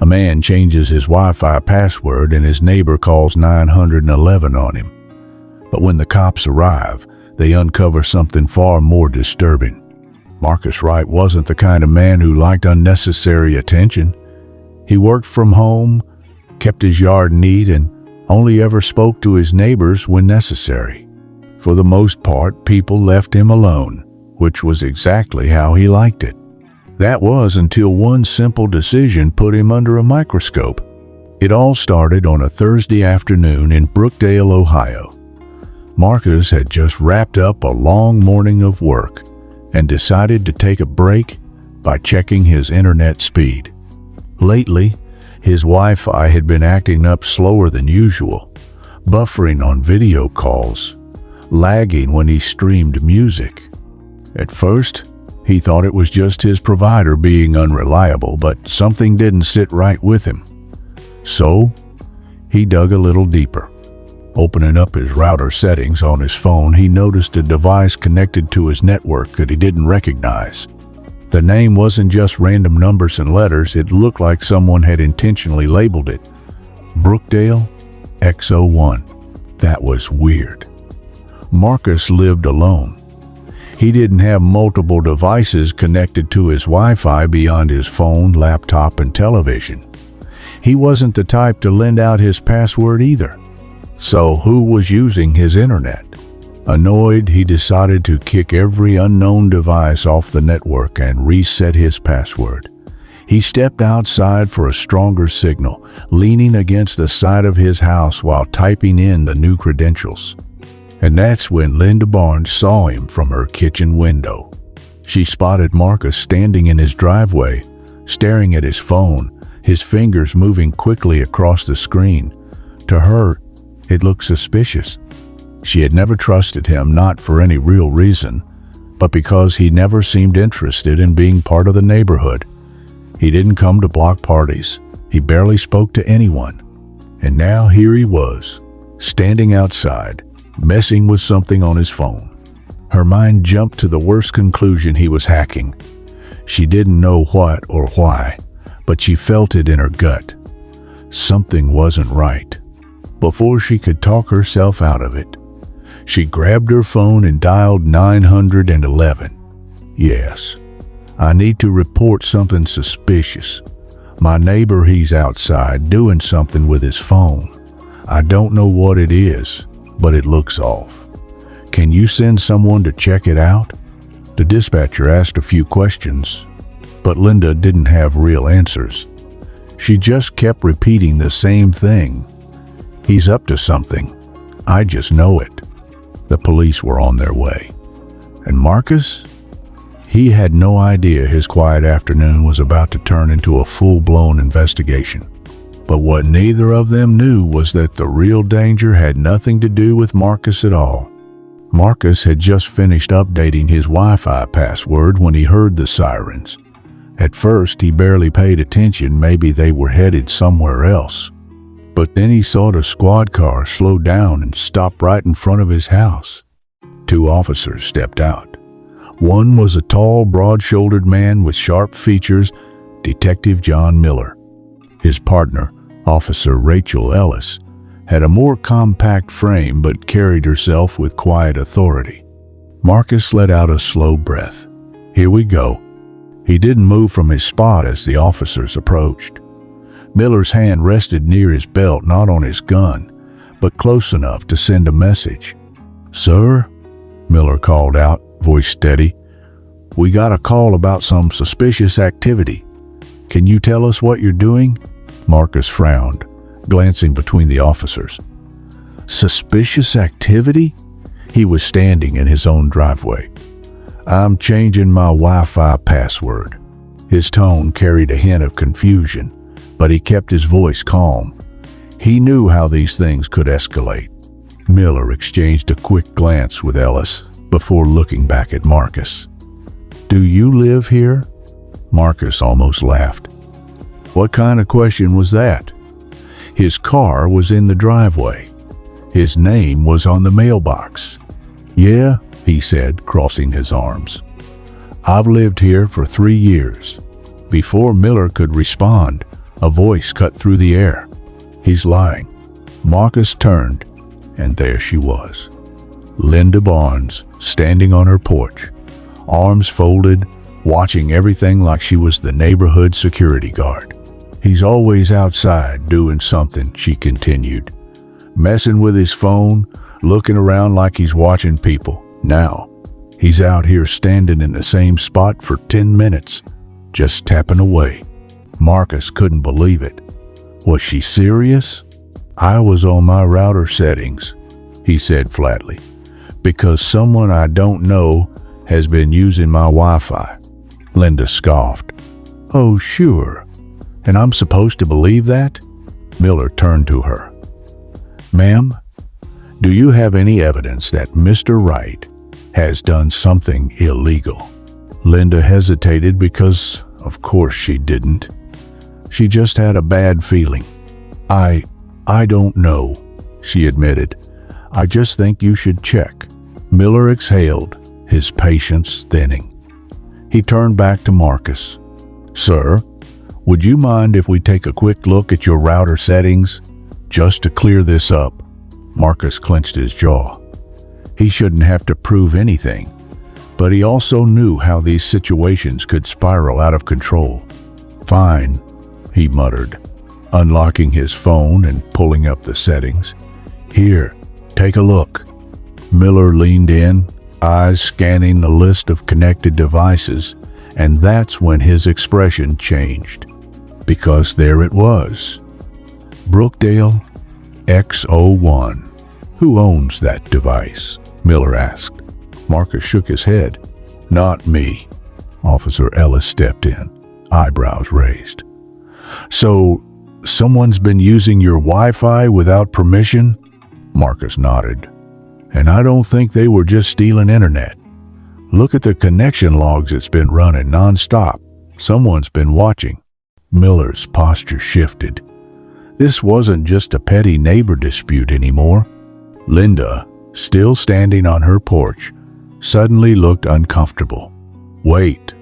A man changes his Wi-Fi password and his neighbor calls 911 on him. But when the cops arrive, they uncover something far more disturbing. Marcus Wright wasn't the kind of man who liked unnecessary attention. He worked from home, kept his yard neat, and only ever spoke to his neighbors when necessary. For the most part, people left him alone, which was exactly how he liked it. That was until one simple decision put him under a microscope. It all started on a Thursday afternoon in Brookdale, Ohio. Marcus had just wrapped up a long morning of work and decided to take a break by checking his internet speed. Lately, his Wi-Fi had been acting up slower than usual, buffering on video calls, lagging when he streamed music. At first, he thought it was just his provider being unreliable, but something didn't sit right with him. So, he dug a little deeper. Opening up his router settings on his phone, he noticed a device connected to his network that he didn't recognize. The name wasn't just random numbers and letters, it looked like someone had intentionally labeled it Brookdale X01. That was weird. Marcus lived alone. He didn't have multiple devices connected to his Wi-Fi beyond his phone, laptop, and television. He wasn't the type to lend out his password either. So who was using his internet? Annoyed, he decided to kick every unknown device off the network and reset his password. He stepped outside for a stronger signal, leaning against the side of his house while typing in the new credentials. And that's when Linda Barnes saw him from her kitchen window. She spotted Marcus standing in his driveway, staring at his phone, his fingers moving quickly across the screen. To her, it looked suspicious. She had never trusted him, not for any real reason, but because he never seemed interested in being part of the neighborhood. He didn't come to block parties. He barely spoke to anyone. And now here he was, standing outside, messing with something on his phone. Her mind jumped to the worst conclusion: he was hacking. She didn't know what or why, but she felt it in her gut. Something wasn't right. Before she could talk herself out of it, she grabbed her phone and dialed 911. Yes, I need to report something suspicious. My neighbor, he's outside doing something with his phone. I don't know what it is, but it looks off. Can you send someone to check it out? The dispatcher asked a few questions, but Linda didn't have real answers. She just kept repeating the same thing. He's up to something. I just know it. The police were on their way. And Marcus? He had no idea his quiet afternoon was about to turn into a full-blown investigation. But what neither of them knew was that the real danger had nothing to do with Marcus at all. Marcus had just finished updating his Wi-Fi password when he heard the sirens. At first, he barely paid attention. Maybe they were headed somewhere else. But then he saw the squad car slow down and stop right in front of his house. Two officers stepped out. One was a tall, broad-shouldered man with sharp features, Detective John Miller. His partner, Officer Rachel Ellis, had a more compact frame but carried herself with quiet authority. Marcus let out a slow breath. Here we go. He didn't move from his spot as the officers approached. Miller's hand rested near his belt, not on his gun, but close enough to send a message. "Sir," Miller called out, voice steady, "we got a call about some suspicious activity. Can you tell us what you're doing?" Marcus frowned, glancing between the officers. Suspicious activity? He was standing in his own driveway. "I'm changing my Wi-Fi password." His tone carried a hint of confusion, but he kept his voice calm. He knew how these things could escalate. Miller exchanged a quick glance with Ellis before looking back at Marcus. "Do you live here?" Marcus almost laughed. What kind of question was that? His car was in the driveway. His name was on the mailbox. "Yeah," he said, crossing his arms. "I've lived here for 3 years." Before Miller could respond, A voice cut through the air. "He's lying." Marcus turned, and there she was. Linda Barnes, standing on her porch, arms folded, watching everything like she was the neighborhood security guard. "He's always outside doing something," she continued. "Messing with his phone, looking around like he's watching people. Now, he's out here standing in the same spot for 10 minutes, just tapping away." Marcus couldn't believe it. Was she serious? "I was on my router settings," he said flatly, "because someone I don't know has been using my Wi-Fi." Linda scoffed. "Oh, sure. And I'm supposed to believe that?" Miller turned to her. "Ma'am, do you have any evidence that Mr. Wright has done something illegal?" Linda hesitated because, of course, she didn't. She just had a bad feeling. I don't know," she admitted. "I just think you should check." Miller exhaled, his patience thinning. He turned back to Marcus. "Sir, would you mind if we take a quick look at your router settings, just to clear this up?" Marcus clenched his jaw. He shouldn't have to prove anything, but he also knew how these situations could spiral out of control. "Fine," he muttered, unlocking his phone and pulling up the settings. "Here, take a look." Miller leaned in, eyes scanning the list of connected devices, and that's when his expression changed. Because there it was. Brookdale X01. "Who owns that device?" Miller asked. Marcus shook his head. "Not me." Officer Ellis stepped in, eyebrows raised. "So, someone's been using your Wi-Fi without permission?" Marcus nodded. "And I don't think they were just stealing internet. Look at the connection logs it's been running nonstop. Someone's been watching." Miller's posture shifted. This wasn't just a petty neighbor dispute anymore. Linda, still standing on her porch, suddenly looked uncomfortable. "Wait,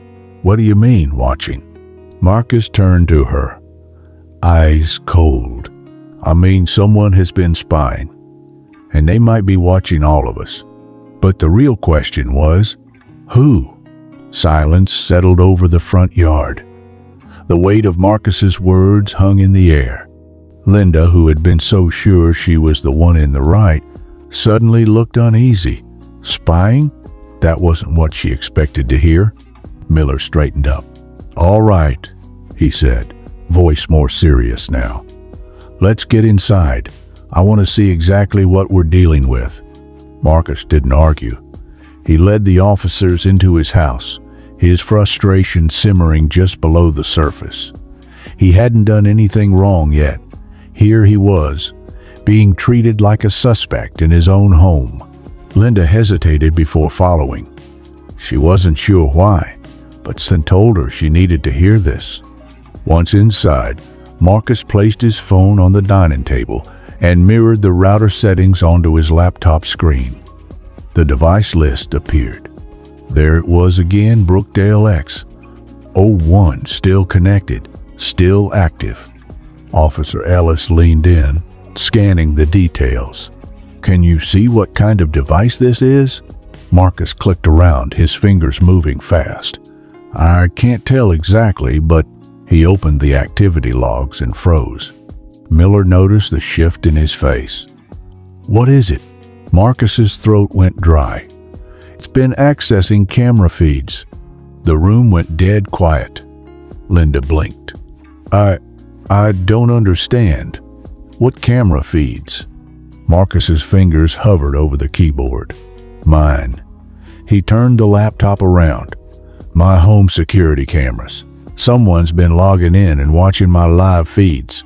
what do you mean, watching?" Marcus turned to her, eyes cold. "I mean, someone has been spying, and they might be watching all of us." But the real question was, who? Silence settled over the front yard. The weight of Marcus's words hung in the air. Linda, who had been so sure she was the one in the right, suddenly looked uneasy. Spying? That wasn't what she expected to hear. Miller straightened up. "All right," he said, voice more serious now. "Let's get inside. I want to see exactly what we're dealing with." Marcus didn't argue. He led the officers into his house, his frustration simmering just below the surface. He hadn't done anything wrong yet. Here he was, being treated like a suspect in his own home. Linda hesitated before following. She wasn't sure why, but something told her she needed to hear this. Once inside, Marcus placed his phone on the dining table and mirrored the router settings onto his laptop screen. The device list appeared. There it was again, Brookdale X01, still connected, still active. Officer Ellis leaned in, scanning the details. "Can you see what kind of device this is?" Marcus clicked around, his fingers moving fast. "I can't tell exactly, but..." He opened the activity logs and froze. Miller noticed the shift in his face. "What is it?" Marcus's throat went dry. "It's been accessing camera feeds." The room went dead quiet. Linda blinked. I don't understand. What camera feeds?" Marcus's fingers hovered over the keyboard. "Mine." He turned the laptop around. "My home security cameras. Someone's been logging in and watching my live feeds."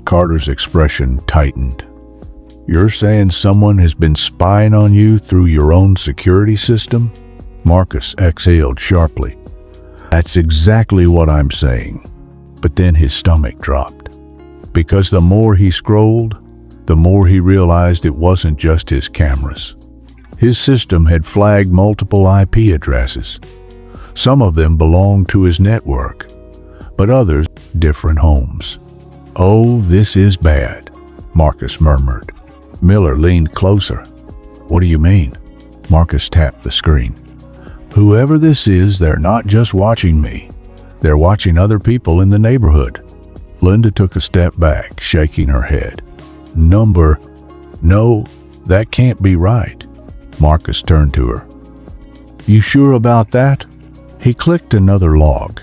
Carter's expression tightened. "You're saying someone has been spying on you through your own security system?" Marcus exhaled sharply. "That's exactly what I'm saying." But then his stomach dropped. Because the more he scrolled, the more he realized it wasn't just his cameras. His system had flagged multiple IP addresses. Some of them belonged to his network, but others different homes. "Oh, this is bad," Marcus murmured. Miller leaned closer. "What do you mean?" Marcus tapped the screen. "Whoever this is, they're not just watching me. They're watching other people in the neighborhood." Linda took a step back, shaking her head. No, that can't be right." Marcus turned to her. "You sure about that?" He clicked another log.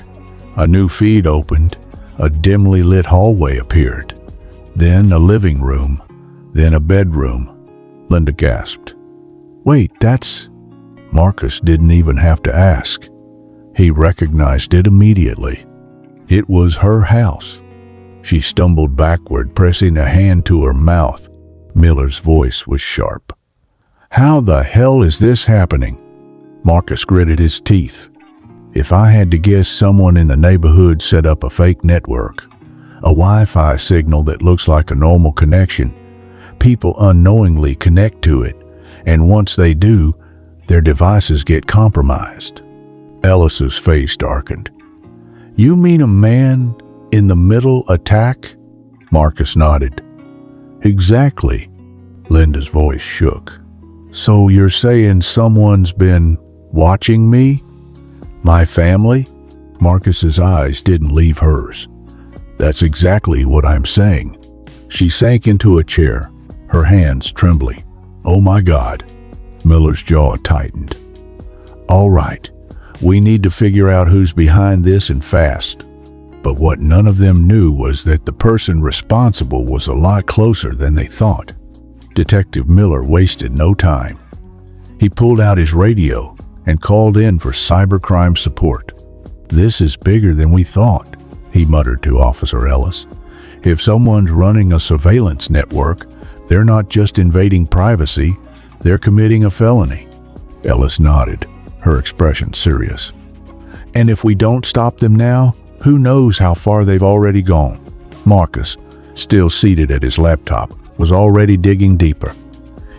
A new feed opened. A dimly lit hallway appeared. Then a living room. Then a bedroom. Linda gasped. "Wait, that's..." Marcus didn't even have to ask. He recognized it immediately. It was her house. She stumbled backward, pressing a hand to her mouth. Miller's voice was sharp. "How the hell is this happening?" Marcus gritted his teeth. "If I had to guess, someone in the neighborhood set up a fake network. A Wi-Fi signal that looks like a normal connection. People unknowingly connect to it, and once they do, their devices get compromised." Ellis's face darkened. "You mean a man in the middle attack?" Marcus nodded. "Exactly." Linda's voice shook. "So you're saying someone's been watching me? My family?" Marcus's eyes didn't leave hers. "That's exactly what I'm saying." She sank into a chair, her hands trembling. "Oh my God." Miller's jaw tightened. "All right, we need to figure out who's behind this and fast." But what none of them knew was that the person responsible was a lot closer than they thought. Detective Miller wasted no time. He pulled out his radio and called in for cybercrime support. "This is bigger than we thought," he muttered to Officer Ellis. "If someone's running a surveillance network, they're not just invading privacy, they're committing a felony." Ellis nodded, her expression serious. "And if we don't stop them now, who knows how far they've already gone?" Marcus, still seated at his laptop, was already digging deeper.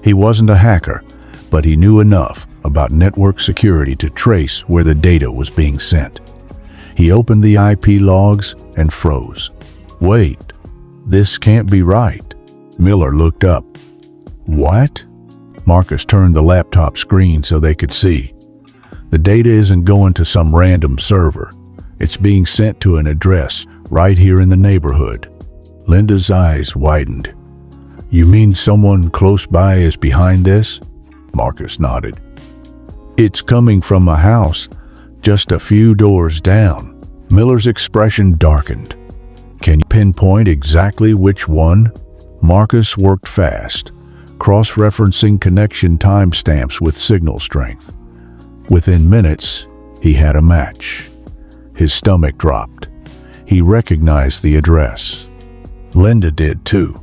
He wasn't a hacker, but he knew enough about network security to trace where the data was being sent. He opened the IP logs and froze. "Wait, this can't be right." Miller looked up. "What?" Marcus turned the laptop screen so they could see. "The data isn't going to some random server. It's being sent to an address right here in the neighborhood." Linda's eyes widened. "You mean someone close by is behind this?" Marcus nodded. "It's coming from a house just a few doors down." Miller's expression darkened. "Can you pinpoint exactly which one?" Marcus worked fast, cross-referencing connection timestamps with signal strength. Within minutes, he had a match. His stomach dropped. He recognized the address. Linda did too.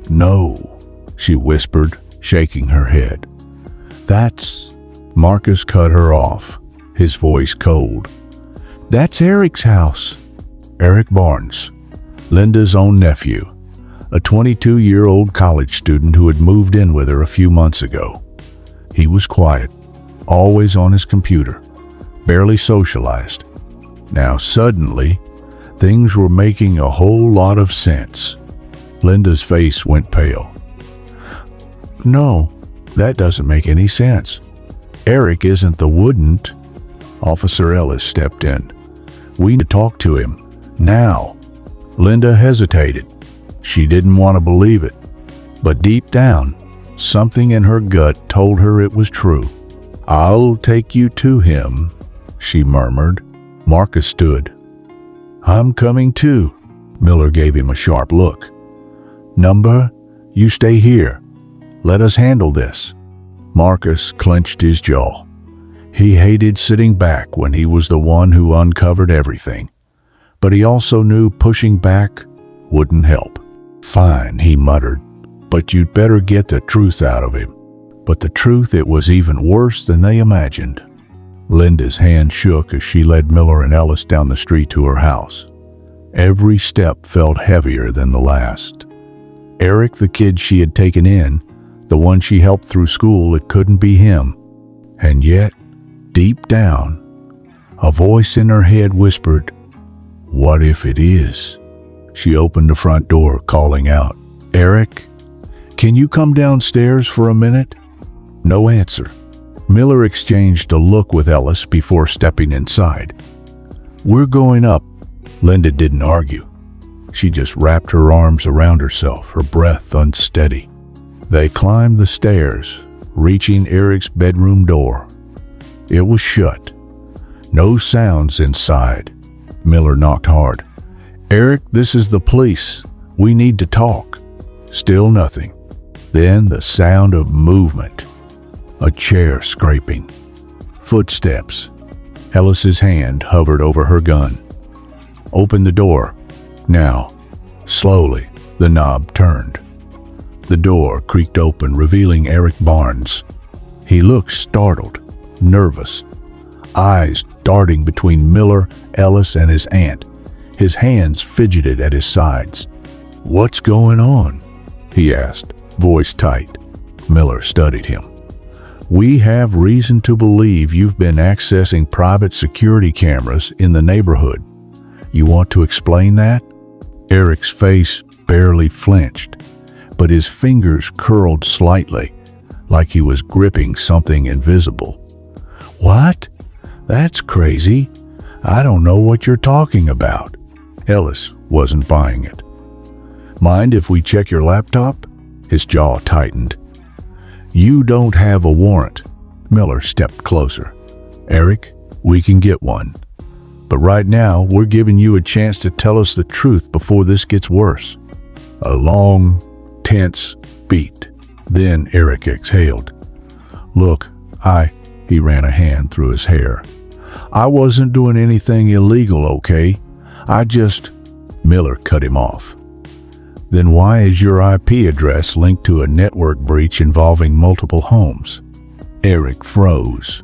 "No," she whispered, shaking her head. "That's..." Marcus cut her off, his voice cold. "That's Eric's house." Eric Barnes, Linda's own nephew, a 22-year-old college student who had moved in with her a few months ago. He was quiet, always on his computer, barely socialized. Now suddenly, things were making a whole lot of sense. Linda's face went pale. "No, that doesn't make any sense. Eric isn't the wouldn't." Officer Ellis stepped in. "We need to talk to him, now." Linda hesitated. She didn't want to believe it, but deep down, something in her gut told her it was true. "I'll take you to him," she murmured. Marcus stood. "I'm coming too." Miller gave him a sharp look. "Number, you stay here. Let us handle this." Marcus clenched his jaw. He hated sitting back when he was the one who uncovered everything, but he also knew pushing back wouldn't help. "Fine," he muttered, "but you'd better get the truth out of him." But the truth, it was even worse than they imagined. Linda's hand shook as she led Miller and Ellis down the street to her house. Every step felt heavier than the last. Eric, the kid she had taken in, the one she helped through school, it couldn't be him. And yet, deep down, a voice in her head whispered, "What if it is?" She opened the front door, calling out, "Eric, can you come downstairs for a minute?" No answer. Miller exchanged a look with Ellis before stepping inside. "We're going up." Linda didn't argue. She just wrapped her arms around herself, her breath unsteady. They climbed the stairs, reaching Eric's bedroom door. It was shut. No sounds inside. Miller knocked hard. "Eric, this is the police. We need to talk." Still nothing. Then the sound of movement. A chair scraping. Footsteps. Ellis's hand hovered over her gun. "Open the door. Now." Slowly, the knob turned. The door creaked open, revealing Eric Barnes. He looked startled, nervous, eyes darting between Miller, Ellis, and his aunt. His hands fidgeted at his sides. "What's going on?" he asked, voice tight. Miller studied him. "We have reason to believe you've been accessing private security cameras in the neighborhood. You want to explain that?" Eric's face barely flinched, but his fingers curled slightly, like he was gripping something invisible. "What? That's crazy. I don't know what you're talking about." Ellis wasn't buying it. "Mind if we check your laptop?" His jaw tightened. "You don't have a warrant." Miller stepped closer. "Eric, we can get one. But right now, we're giving you a chance to tell us the truth before this gets worse." A long, tense beat. Then Eric exhaled. "Look, he ran a hand through his hair. "I wasn't doing anything illegal, okay? Miller cut him off. "Then why is your IP address linked to a network breach involving multiple homes?" Eric froze.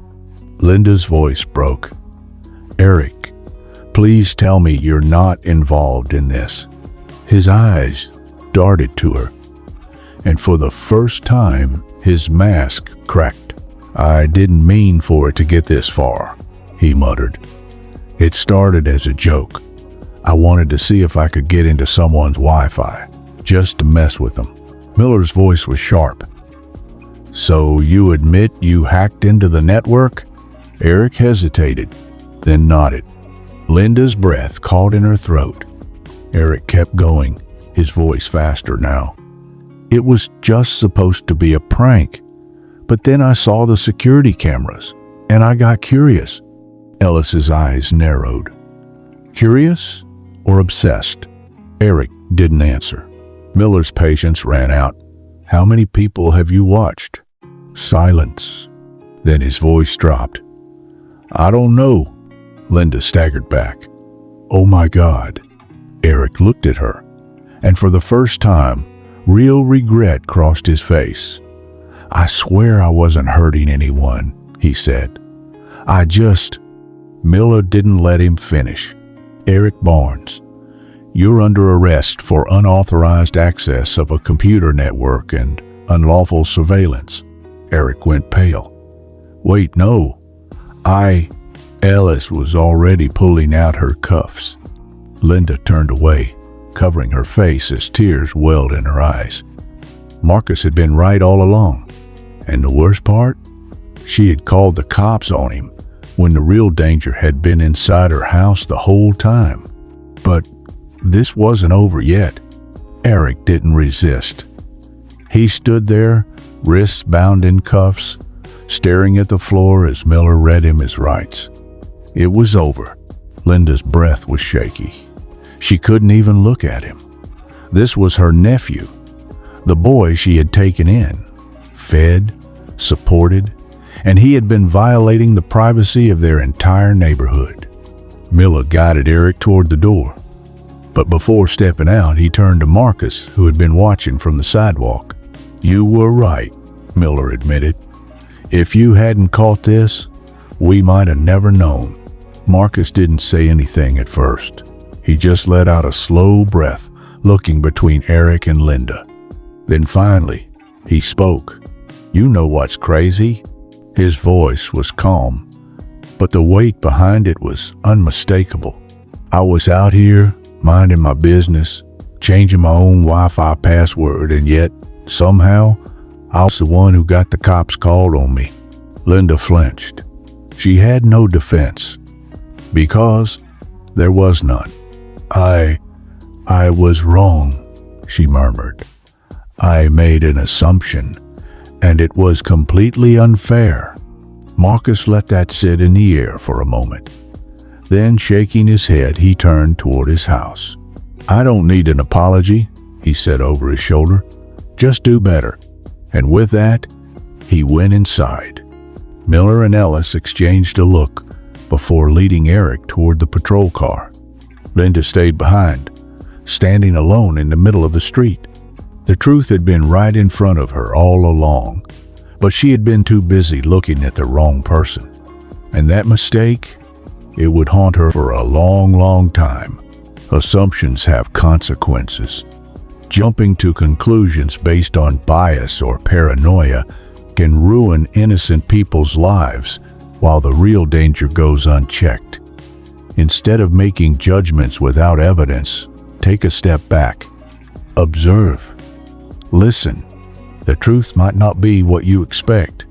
Linda's voice broke. "Eric, please tell me you're not involved in this." His eyes darted to her, and for the first time, his mask cracked. "I didn't mean for it to get this far," he muttered. "It started as a joke. I wanted to see if I could get into someone's Wi-Fi, just to mess with them." Miller's voice was sharp. "So you admit you hacked into the network?" Eric hesitated, then nodded. Linda's breath caught in her throat. Eric kept going, his voice faster now. "It was just supposed to be a prank. But then I saw the security cameras, and I got curious." Ellis's eyes narrowed. "Curious or obsessed?" Eric didn't answer. Miller's patience ran out. "How many people have you watched?" Silence. Then his voice dropped. "I don't know." Linda staggered back. "Oh my God." Eric looked at her, and for the first time, real regret crossed his face. "I swear I wasn't hurting anyone," he said. Miller didn't let him finish. "Eric Barnes, you're under arrest for unauthorized access of a computer network and unlawful surveillance." Eric went pale. "Wait, no. Ellis was already pulling out her cuffs." Linda turned away, covering her face as tears welled in her eyes. Marcus had been right all along. And the worst part? She had called the cops on him when the real danger had been inside her house the whole time. But this wasn't over yet. Eric didn't resist. He stood there, wrists bound in cuffs, staring at the floor as Miller read him his rights. It was over. Linda's breath was shaky. She couldn't even look at him. This was her nephew, the boy she had taken in, fed, supported, and he had been violating the privacy of their entire neighborhood. Miller guided Eric toward the door. But before stepping out, he turned to Marcus, who had been watching from the sidewalk. "You were right," Miller admitted. "If you hadn't caught this, we might have never known." Marcus didn't say anything at first. He just let out a slow breath, looking between Eric and Linda. Then finally, he spoke. "You know what's crazy?" His voice was calm, but the weight behind it was unmistakable. "I was out here, minding my business, changing my own Wi-Fi password, and yet, somehow, I was the one who got the cops called on me. Linda flinched. She had no defense, because there was none. I was wrong, she murmured. I made an assumption, and it was completely unfair. Marcus let that sit in the air for a moment. Then, shaking his head, he turned toward his house. I don't need an apology, he said over his shoulder. Just do better. And with that, he went inside. Miller and Ellis exchanged a look before leading Eric toward the patrol car. Linda stayed behind, standing alone in the middle of the street. The truth had been right in front of her all along, but she had been too busy looking at the wrong person. And that mistake, it would haunt her for a long, long time. Assumptions have consequences. Jumping to conclusions based on bias or paranoia can ruin innocent people's lives, while the real danger goes unchecked. Instead of making judgments without evidence, take a step back. Observe. Listen. The truth might not be what you expect,